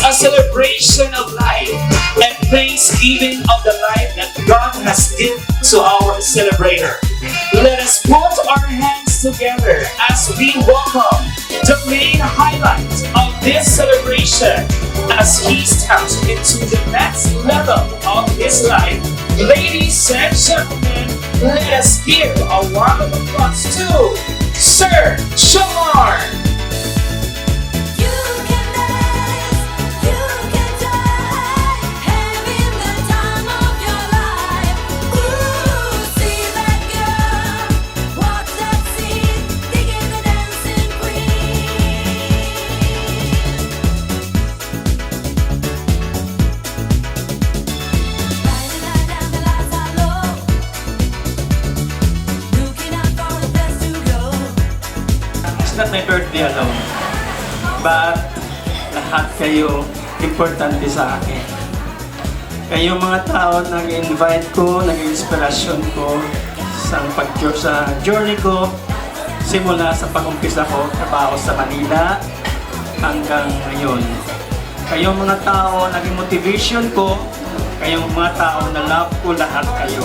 a celebration of life and thanksgiving of the life that God has given to our celebrator. Let us put our hands together as we welcome the main highlight of this celebration as he steps into the next level of his life. Ladies and gentlemen, let us give a round of applause to Sir Shamar. Not my birthday alone, but lahat kayo importante sa akin. Kayo mga tao nag-invite ko, nag-inspirasyon ko sa journey ko simula sa pag-umpisa ko trabaho sa Manila hanggang ngayon. Kayong mga tao naging motivation ko, kayong mga tao na love ko lahat kayo.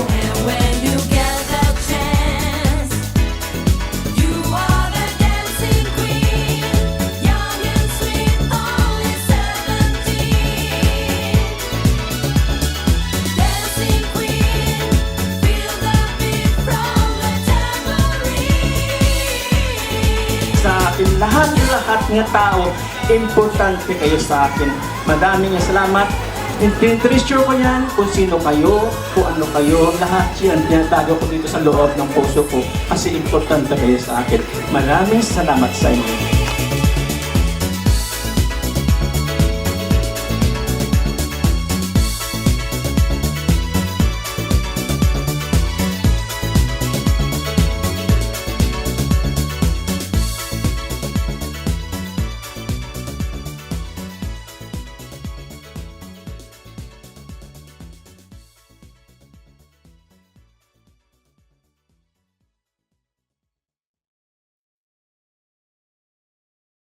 Lahat ng tao, importante kayo sa akin. Maraming salamat. Treasure ko yan kung sino kayo, kung ano kayo, lahat yan tinatago ko dito sa loob ng puso ko kasi importante kayo sa akin. Maraming salamat sa inyo.